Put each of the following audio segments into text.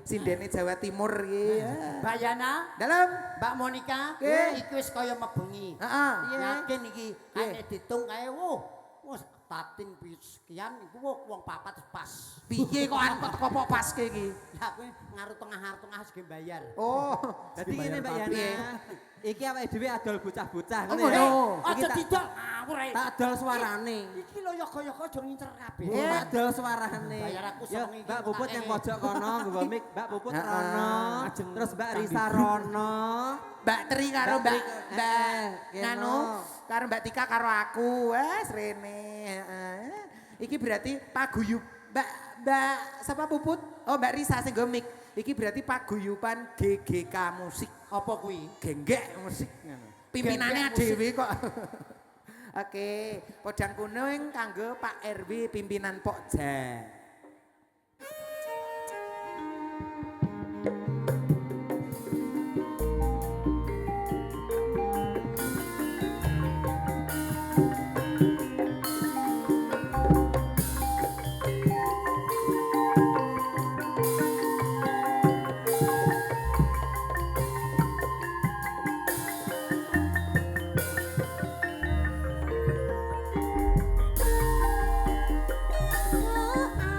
sindene Jawa Timur iki. Mbak Yana, Dalam. Mbak Monica, Nggih. iki wis kaya mebengi. Heeh. Yakin iki kaya ditung kae wis tatin sekian iku wong papat pas. Piye kok kok paske iki? Ya kuwi ngaruh tengah sing bayar. Oh, Dadi ngene Mbak Yana. Iki awake dhewe adol bocah-bocah Oh, ngono ya. ngono. Aja didol ngawur ae. Tak adol suarane. Iki lho yoga-yoga aja ngincer kabeh. Tak adol suarane. Bayar aku Ya, seneng iki. Mbak Puput yang pojok kono nggawa mic, Mbak Puput Heeh. rono. Ajeng Terus Mbak Risa rono. Mbak Tri karo Mbak Mbak Tri, Mbak keno. nganu karo Mbak Tika karo aku. Wes rene. Heeh. Iki berarti paguyub Mbak siapa Puput? Oh Mbak Risa sing nggo mic. Iki berarti paguyuban GGK musik. Apa kuwi? Genggek musik ngono. Pimpinannya Genggek musik. dhewe kok. Oke, podang kuning kanggo Pak RW pimpinan Pokja. Oh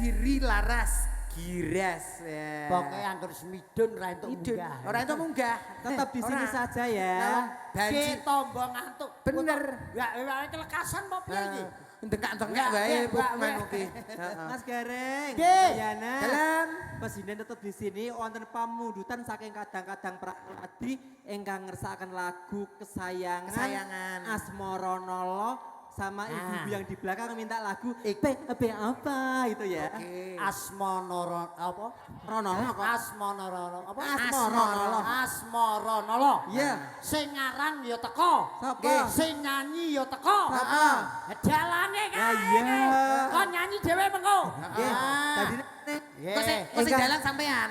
Siri Laras Giras. Ya. Pokoke anggur semidun ra entuk Idun. munggah. Ora itu munggah. Tetap di sini Ora. saja ya. Nah, banci. Ki tombo ngantuk. Bener. Ya kelekasan apa piye iki? Dengkak-dengkak Mbak, wae Mbak, pokoknya Mbak. oke. Heeh. Mas Gareng, Nggih. Yana. Dalam Presiden tetap di sini wonten pamundutan saking kadang-kadang pradi ingkang ngersakaken lagu kesayangan Kesayangan. Asmaranala sama ibu yang di belakang minta lagu Ik- Be apa itu ya. Oke. Asmanoro apa? Ronono kok. Asmanoro apa? Asmaranala. Asmaranala. Iya. Sing ngaran ya teko. Sapa? Nggih, sing nyanyi ya teko. Heeh. Dalane Ya kae. iya. Kon nyanyi dhewe mengko. Nggih, tadi Kok sing Engkang- dalang sampean?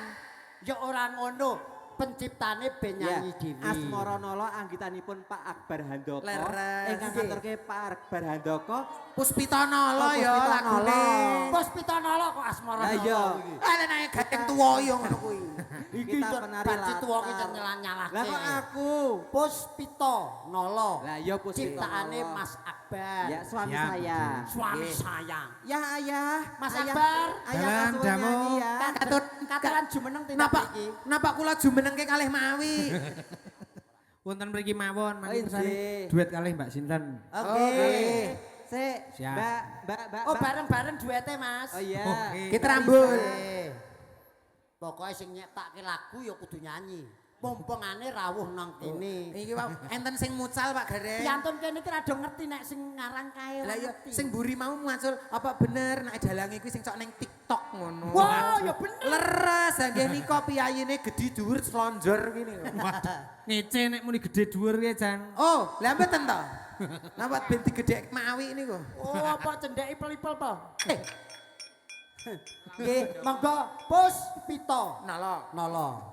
Ya ora ngono. Penciptane ben nyanyi dhewe. Asmaranala anggitanipun Pak Akbar Handoko. Leres. Ingkang Nggih. ngaturke Pak Akbar Handoko. Puspitanala Oh, ya Puspitanala. lagune. Puspitanala kok Asmaranala. Lah iya. iki. Ala nek ganteng tuwa yo ngono kuwi. Iki Kita penari banci tuwa ki latar. nyelanyalake. Lah kok aku? Puspita Nala. Lah iya Puspita Ciptaane Nala. Mas Akbar. Ya suami Ya, saya. Suami Nggih. saya. Ya ayah, Mas ayah, Akbar. ayah Dalam, kasuwun Damo. nyanyi ya. Katut Katuran jumeneng tindak Napa iki. napa kula jumenengke kalih mawi. Wonten mriki mawon Oh, mangke inggih. duet kalih Mbak Sinten. Oke. Sik, Siap. Mbak. Oh bareng-bareng duete Mas. Oh iya. Oke. Kita rambut. Eh. Pokoke sing nyiptake lagu ya kudu nyanyi. Mumpungane rawuh nang kene. Iki wae enten sing mucal Pak Gareng. Piantun kene iki rada ngerti nek sing ngarang kae. Lah iya ngerti. sing mburi mau muncul apa bener nek dalange kuwi sing cok ning TikTok ngono. Wah, ya bener. Leres nggih nika piyayine gedhi dhuwur slonjor kene. Ngece nek muni gede dhuwur ki Jan. Oh, lha mboten to? Napa ben digedhek mawi niku? Oh apa cendeki pelipel to? Eh, Nggih, monggo Puspita nala. Nala.